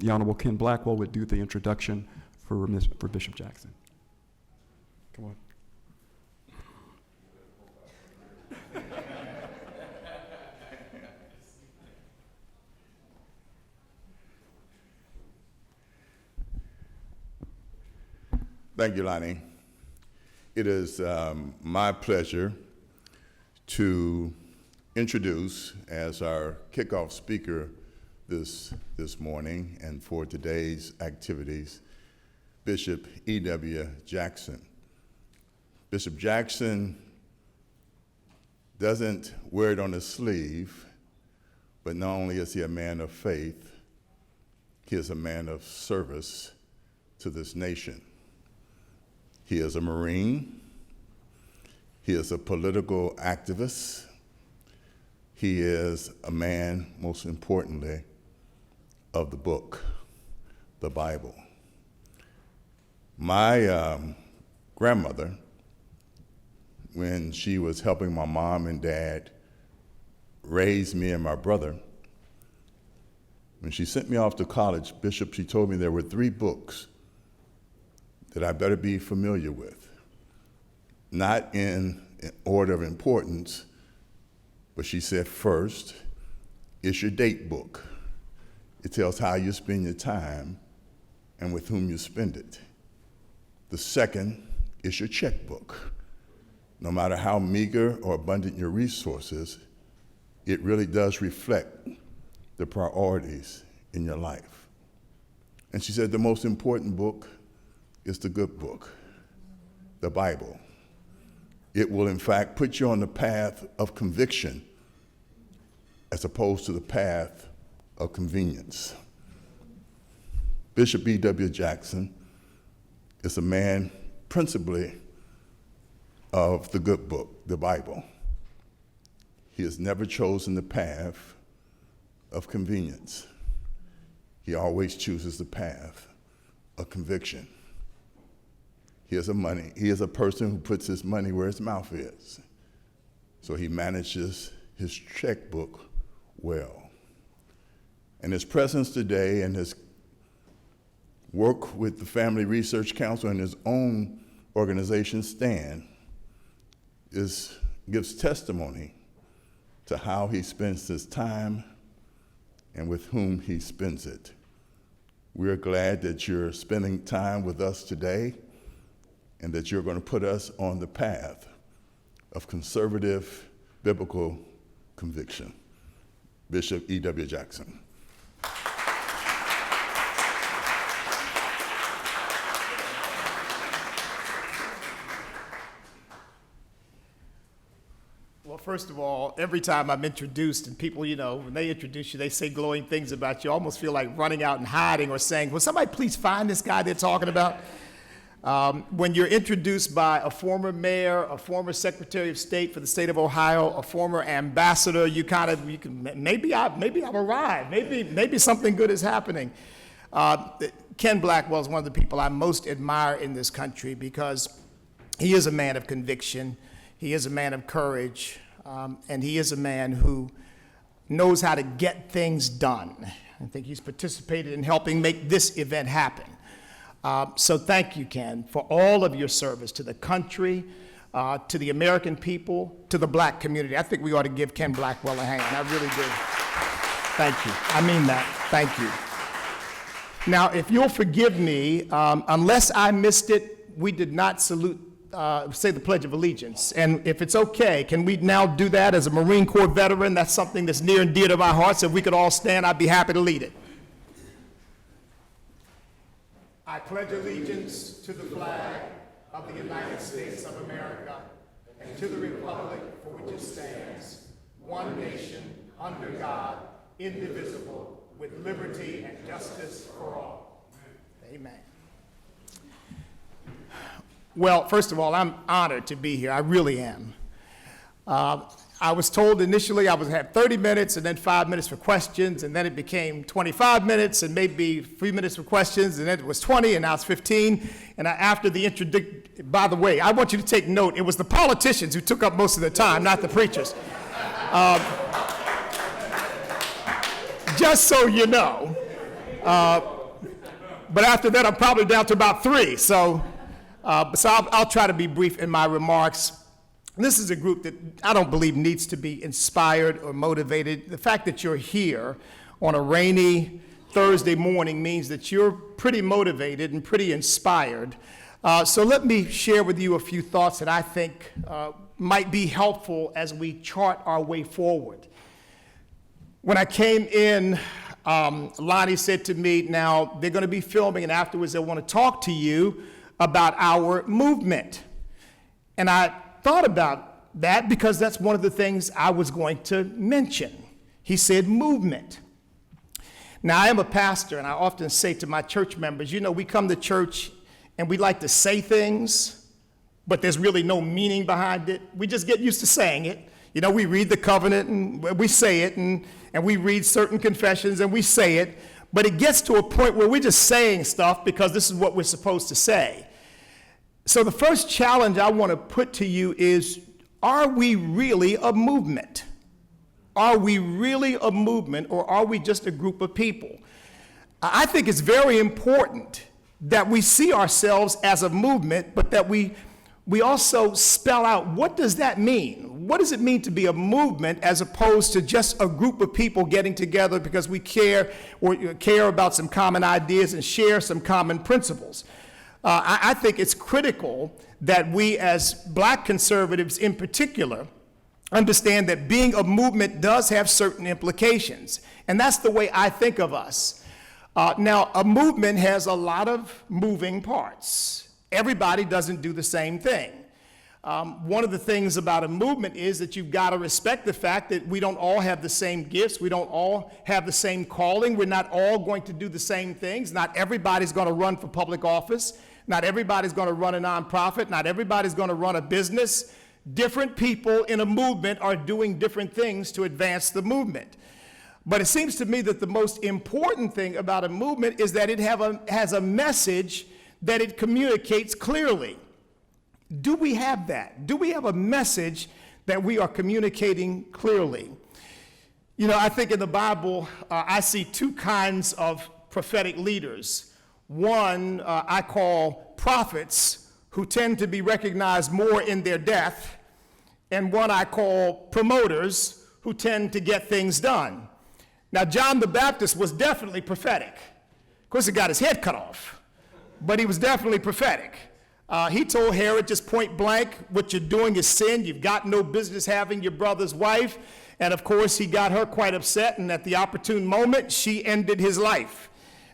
the Honorable Ken Blackwell would do the introduction for Bishop Jackson. Come on. Thank you, Lonnie. It is my pleasure to introduce as our kickoff speaker this morning and for today's activities, Bishop E.W. Jackson. Bishop Jackson doesn't wear it on his sleeve, but not only is he a man of faith, he is a man of service to this nation. He is a Marine. He is a political activist. He is a man, most importantly, of the book, the Bible. My grandmother, when she was helping my mom and dad raise me and my brother, when she sent me off to college, Bishop, she told me there were 3 books that I better be familiar with, not in order of importance, but she said first, it's your date book. It tells how you spend your time and with whom you spend it. The second is your checkbook. No matter how meager or abundant your resources, it really does reflect the priorities in your life. And she said the most important book is the good book, the Bible. It will, in fact, put you on the path of conviction as opposed to the path of convenience. Bishop E.W. Jackson is a man principally of the good book, the Bible. He has never chosen the path of convenience. He always chooses the path of conviction. He is a person who puts his money where his mouth is. So he manages his checkbook well. And his presence today and his work with the Family Research Council and his own organization, STAND, gives testimony to how he spends his time and with whom he spends it. We're glad that you're spending time with us today and that you're going to put us on the path of conservative biblical conviction. Bishop E.W. Jackson. Well, first of all, every time I'm introduced and people, when they introduce you, they say glowing things about you. I almost feel like running out and hiding or saying, will somebody please find this guy they're talking about? When you're introduced by a former mayor, a former secretary of state for the state of Ohio, a former ambassador, maybe I've arrived. Maybe something good is happening. Ken Blackwell is one of the people I most admire in this country because he is a man of conviction, he is a man of courage, and he is a man who knows how to get things done. I think he's participated in helping make this event happen. So thank you, Ken, for all of your service to the country, to the American people, to the black community. I think we ought to give Ken Blackwell a hand. I really do. Thank you. I mean that. Thank you. Now, if you'll forgive me, unless I missed it, we did not say the Pledge of Allegiance. And if it's okay, can we now do that as a Marine Corps veteran? That's something that's near and dear to my heart. So if we could all stand, I'd be happy to lead it. I pledge allegiance to the flag of the United States of America and to the republic for which it stands, one nation, under God, indivisible, with liberty and justice for all. Amen. Well, first of all, I'm honored to be here. I really am. I was told initially I would have 30 minutes and then 5 minutes for questions, and then it became 25 minutes and maybe 3 minutes for questions, and then it was 20, and now it's 15. And after the introduction, by the way, I want you to take note, it was the politicians who took up most of the time, not the preachers. Just so you know. But after that, I'm probably down to about 3. So I'll try to be brief in my remarks. This is a group that I don't believe needs to be inspired or motivated. The fact that you're here on a rainy Thursday morning means that you're pretty motivated and pretty inspired. So let me share with you a few thoughts that I think might be helpful as we chart our way forward. When I came in, Lonnie said to me, now they're going to be filming, and afterwards they want to talk to you about our movement. And I thought about that because that's one of the things I was going to mention. He said movement. Now, I am a pastor, and I often say to my church members, you know, we come to church and we like to say things, but there's really no meaning behind it. We just get used to saying it. You know, we read the covenant and we say it, and we read certain confessions and we say it, but it gets to a point where we're just saying stuff because this is what we're supposed to say. So the first challenge I want to put to you is, are we really a movement? Are we really a movement, or are we just a group of people? I think it's very important that we see ourselves as a movement, but that we also spell out, what does that mean? What does it mean to be a movement as opposed to just a group of people getting together because we care about some common ideas and share some common principles? I think it's critical that we as black conservatives in particular understand that being a movement does have certain implications. And that's the way I think of us. Now, a movement has a lot of moving parts. Everybody doesn't do the same thing. One of the things about a movement is that you've got to respect the fact that we don't all have the same gifts. We don't all have the same calling. We're not all going to do the same things. Not everybody's going to run for public office. Not everybody's going to run a nonprofit. Not everybody's going to run a business. Different people in a movement are doing different things to advance the movement. But it seems to me that the most important thing about a movement is that it has a message that it communicates clearly. Do we have that? Do we have a message that we are communicating clearly? You know, I think in the Bible, I see 2 kinds of prophetic leaders. One I call prophets, who tend to be recognized more in their death, and one I call promoters, who tend to get things done. Now, John the Baptist was definitely prophetic. Of course, he got his head cut off, but he was definitely prophetic. He told Herod just point blank, what you're doing is sin. You've got no business having your brother's wife. And of course, he got her quite upset, and at the opportune moment, she ended his life.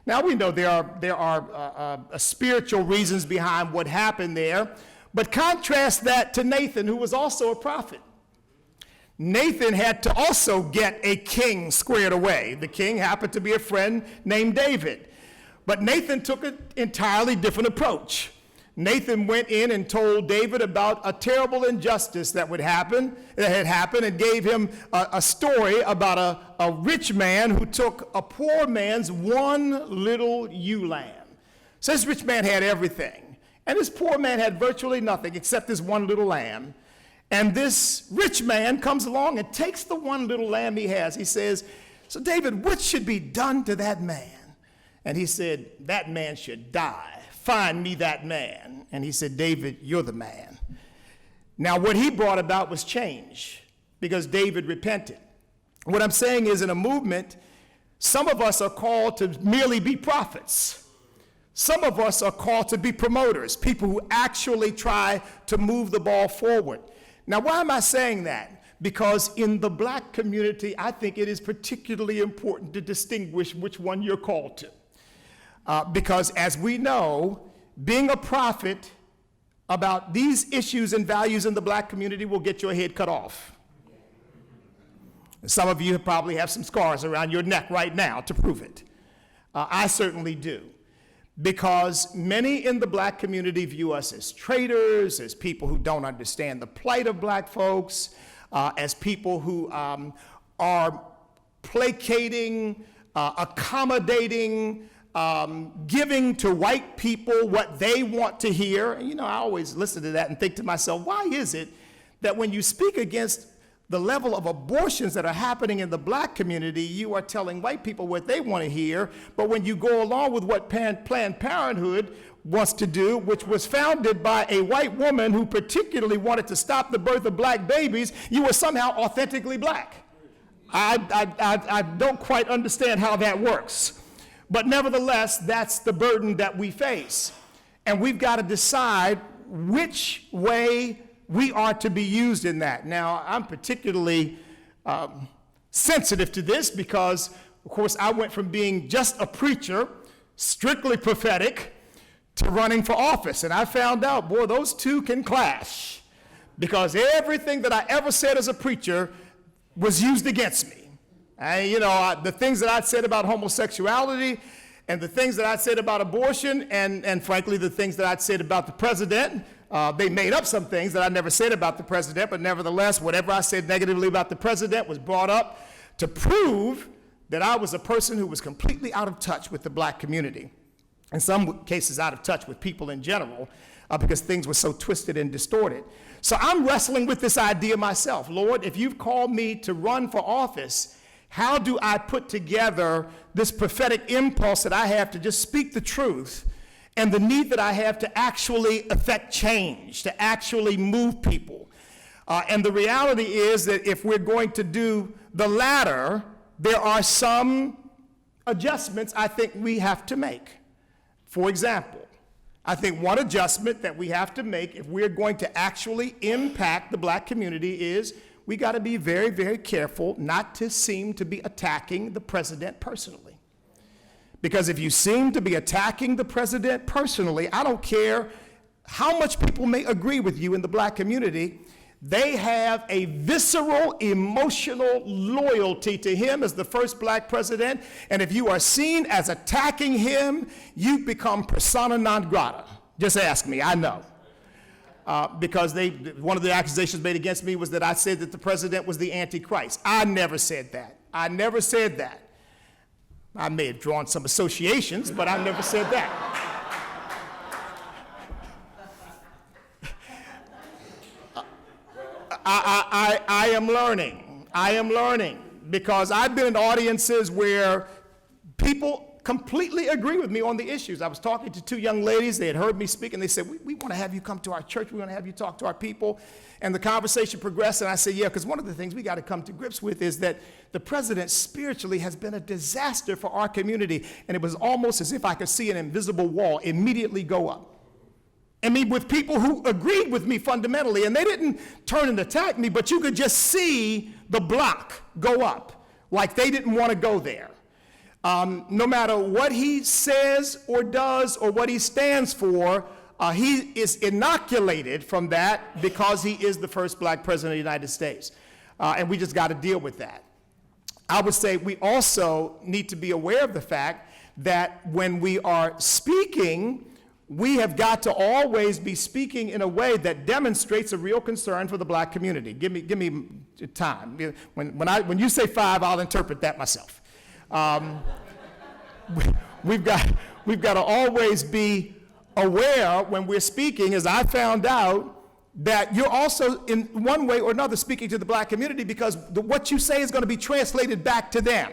Now, we know there are spiritual reasons behind what happened there, but contrast that to Nathan, who was also a prophet. Nathan had to also get a king squared away. The king happened to be a friend named David. But Nathan took an entirely different approach. Nathan went in and told David about a terrible injustice that had happened, and gave him a story about a rich man who took a poor man's one little ewe lamb. So this rich man had everything, and this poor man had virtually nothing except this one little lamb. And this rich man comes along and takes the one little lamb he has. He says, so David, what should be done to that man? And he said, that man should die. Find me that man. And he said, David, you're the man. Now, what he brought about was change, because David repented. What I'm saying is, in a movement, some of us are called to merely be prophets. Some of us are called to be promoters, people who actually try to move the ball forward. Now, why am I saying that? Because in the black community, I think it is particularly important to distinguish which one you're called to. Because as we know, being a prophet about these issues and values in the black community will get your head cut off. Some of you probably have some scars around your neck right now to prove it. I certainly do. Because many in the black community view us as traitors, as people who don't understand the plight of black folks, as people who are placating, accommodating, giving to white people what they want to hear. You know, I always listen to that and think to myself, why is it that when you speak against the level of abortions that are happening in the black community, you are telling white people what they want to hear. But when you go along with what Planned Parenthood wants to do, which was founded by a white woman who particularly wanted to stop the birth of black babies, you are somehow authentically black. I don't quite understand how that works. But nevertheless, that's the burden that we face. And we've got to decide which way we are to be used in that. Now, I'm particularly sensitive to this because, of course, I went from being just a preacher, strictly prophetic, to running for office. And I found out, boy, those two can clash, because everything that I ever said as a preacher was used against me. And, the things that I'd said about homosexuality, and the things that I'd said about abortion, and frankly, the things that I'd said about the president, they made up some things that I never said about the president, but nevertheless, whatever I said negatively about the president was brought up to prove that I was a person who was completely out of touch with the black community. In some cases, out of touch with people in general, because things were so twisted and distorted. So I'm wrestling with this idea myself. Lord, if you've called me to run for office, how do I put together this prophetic impulse that I have to just speak the truth, and the need that I have to actually affect change, to actually move people? And the reality is that if we're going to do the latter, there are some adjustments I think we have to make. For example, I think one adjustment that we have to make if we're going to actually impact the black community is we got to be very, very careful not to seem to be attacking the president personally. Because if you seem to be attacking the president personally, I don't care how much people may agree with you in the black community, they have a visceral, emotional loyalty to him as the first black president. And if you are seen as attacking him, you become persona non grata. Just ask me, I know. Because one of the accusations made against me was that I said that the president was the Antichrist. I never said that. I never said that. I may have drawn some associations, but I never said that. I am learning. I am learning because I've been in audiences where people completely agree with me on the issues. I was talking to two young ladies. They had heard me speak, and they said, we want to have you come to our church. We want to have you talk to our people. And the conversation progressed, and I said, yeah, because one of the things we got to come to grips with is that the president spiritually has been a disaster for our community. And it was almost as if I could see an invisible wall immediately go up. I mean, with people who agreed with me fundamentally, and they didn't turn and attack me, but you could just see the block go up, like they didn't want to go there. No matter what he says or does or what he stands for, he is inoculated from that because he is the first black president of the United States. And we just got to deal with that. I would say we also need to be aware of the fact that when we are speaking, we have got to always be speaking in a way that demonstrates a real concern for the black community. Give me time. When you say 5, I'll interpret that myself. We've got to always be aware when we're speaking, as I found out, that you're also in one way or another speaking to the black community because what you say is going to be translated back to them.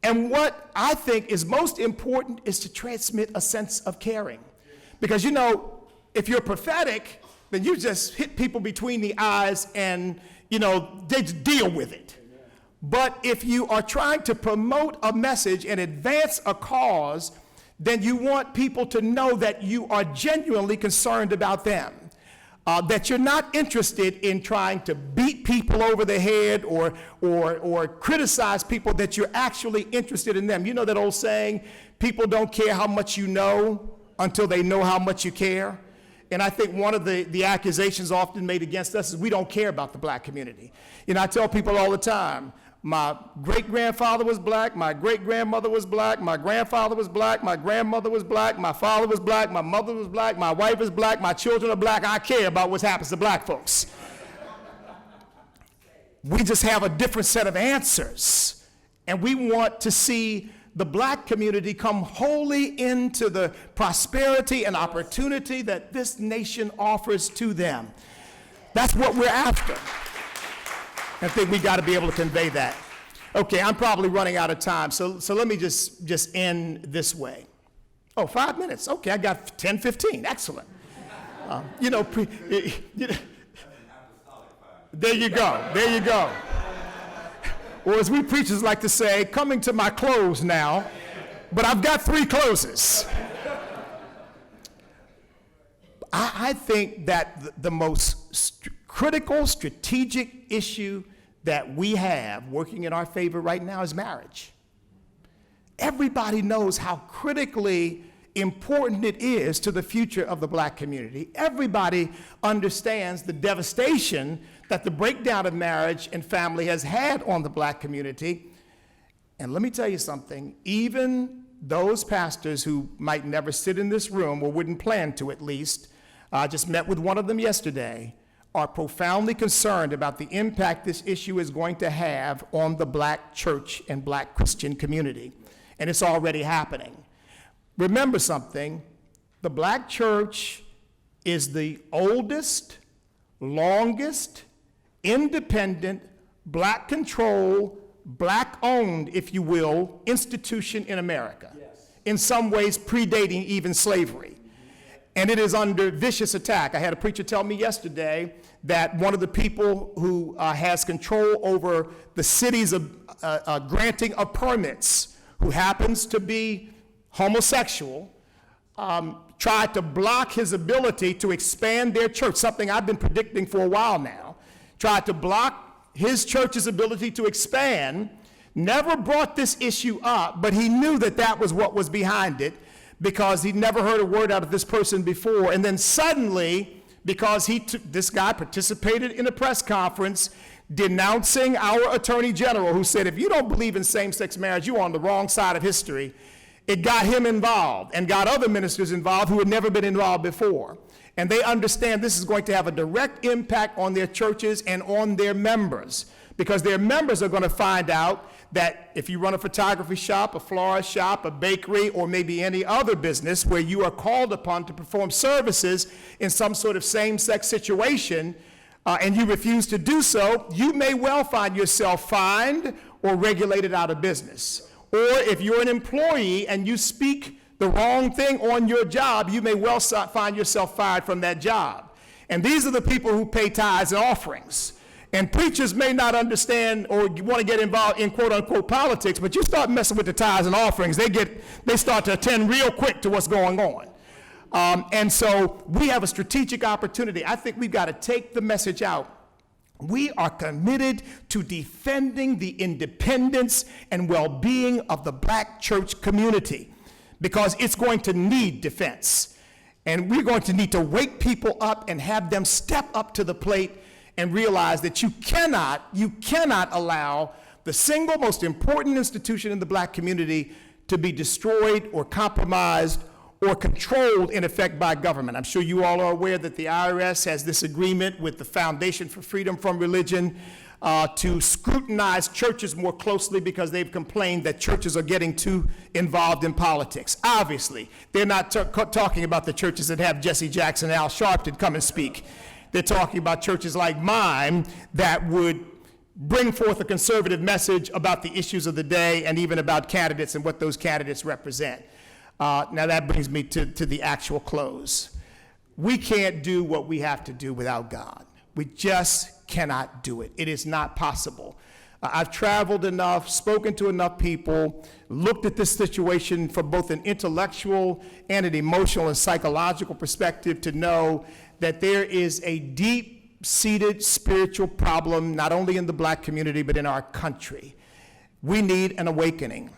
And what I think is most important is to transmit a sense of caring. Because, if you're prophetic, then you just hit people between the eyes and, they just deal with it. But if you are trying to promote a message and advance a cause, then you want people to know that you are genuinely concerned about them. That you're not interested in trying to beat people over the head or criticize people, that you're actually interested in them. You know that old saying, people don't care how much you know until they know how much you care? And I think one of the accusations often made against us is we don't care about the black community. I tell people all the time, my great-grandfather was black, my great-grandmother was black, my grandfather was black, my grandmother was black, my father was black, my mother was black, my wife is black, my children are black. I care about what happens to black folks. We just have a different set of answers. And we want to see the black community come wholly into the prosperity and opportunity that this nation offers to them. That's what we're after. I think we got to be able to convey that. Okay, I'm probably running out of time, so let me just end this way. Oh, 5 minutes. Okay, I got 10, 15. Excellent. There you go. There you go. Or as we preachers like to say, coming to my close now, but I've got 3 closes. I think that the most critical strategic issue that we have working in our favor right now is marriage. Everybody knows how critically important it is to the future of the black community. Everybody understands the devastation that the breakdown of marriage and family has had on the black community. And let me tell you something, even those pastors who might never sit in this room, or wouldn't plan to at least, I just met with one of them yesterday, are profoundly concerned about the impact this issue is going to have on the black church and black Christian community. And it's already happening. Remember something, the black church is the oldest, longest, independent, black controlled, black owned, if you will, institution in America. Yes. In some ways predating even slavery. And it is under vicious attack. I had a preacher tell me yesterday that one of the people who has control over the city's granting of permits, who happens to be homosexual, tried to block his ability to expand their church, something I've been predicting for a while now, tried to block his church's ability to expand, never brought this issue up, but he knew that that was what was behind it, because he'd never heard a word out of this person before. And then suddenly, because this guy participated in a press conference denouncing our attorney general, who said, if you don't believe in same-sex marriage, you're on the wrong side of history. It got him involved and got other ministers involved who had never been involved before. And they understand this is going to have a direct impact on their churches and on their members, because their members are going to find out that if you run a photography shop, a florist shop, a bakery, or maybe any other business where you are called upon to perform services in some sort of same-sex situation, and you refuse to do so, you may well find yourself fined or regulated out of business. Or if you're an employee and you speak the wrong thing on your job, you may well find yourself fired from that job. And these are the people who pay tithes and offerings. And preachers may not understand or want to get involved in quote-unquote politics, but you start messing with the tithes and offerings, they start to attend real quick to what's going on. And so we have a strategic opportunity. I think we've got to take the message out. We are committed to defending the independence and well-being of the black church community, because it's going to need defense. And we're going to need to wake people up and have them step up to the plate and realize that you cannot allow the single most important institution in the black community to be destroyed or compromised or controlled, in effect, by government. I'm sure you all are aware that the IRS has this agreement with the Foundation for Freedom from Religion to scrutinize churches more closely, because they've complained that churches are getting too involved in politics. Obviously, they're not talking about the churches that have Jesse Jackson and Al Sharpton come and speak. They're talking about churches like mine that would bring forth a conservative message about the issues of the day and even about candidates and what those candidates represent. Now that brings me to the actual close. We can't do what we have to do without God. We just cannot do it. It is not possible. I've traveled enough, spoken to enough people, looked at this situation from both an intellectual and an emotional and psychological perspective to know that there is a deep-seated spiritual problem, not only in the black community, but in our country. We need an awakening.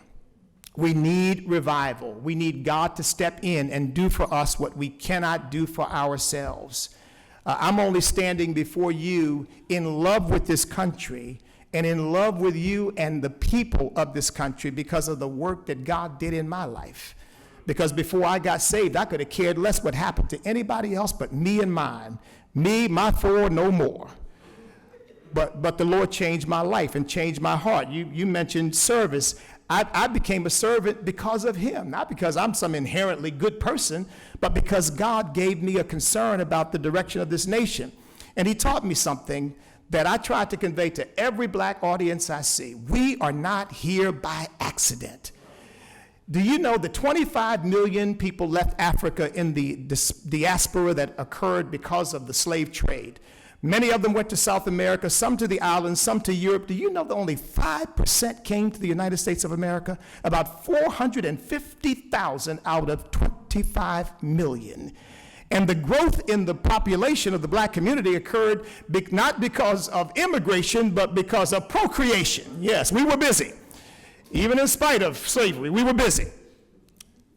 We need revival. We need God to step in and do for us what we cannot do for ourselves. I'm only standing before you in love with this country and in love with you and the people of this country because of the work that God did in my life. Because before I got saved, I could have cared less what happened to anybody else but me and mine. Me, my four, no more. But the Lord changed my life and changed my heart. You mentioned service. I became a servant because of him, not because I'm some inherently good person, but because God gave me a concern about the direction of this nation. And he taught me something, that I try to convey to every black audience I see. We are not here by accident. Do you know that 25 million people left Africa in the diaspora that occurred because of the slave trade? Many of them went to South America, some to the islands, some to Europe. Do you know that only 5% came to the United States of America? About 450,000 out of 25 million. And the growth in the population of the black community occurred not because of immigration, but because of procreation. Yes, we were busy. Even in spite of slavery, we were busy.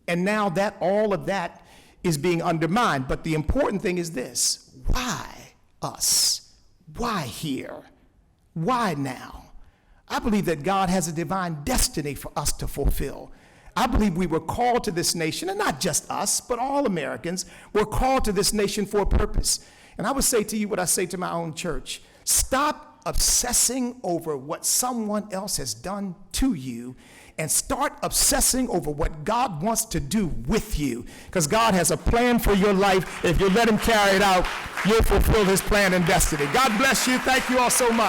And now that all of that is being undermined. But the important thing is this: why us? Why here? Why now? I believe that God has a divine destiny for us to fulfill. I believe we were called to this nation, and not just us, but all Americans were called to this nation for a purpose. And I would say to you what I say to my own church: stop obsessing over what someone else has done to you and start obsessing over what God wants to do with you, because God has a plan for your life. If you let him carry it out, you'll fulfill his plan and destiny. God bless you. Thank you all so much.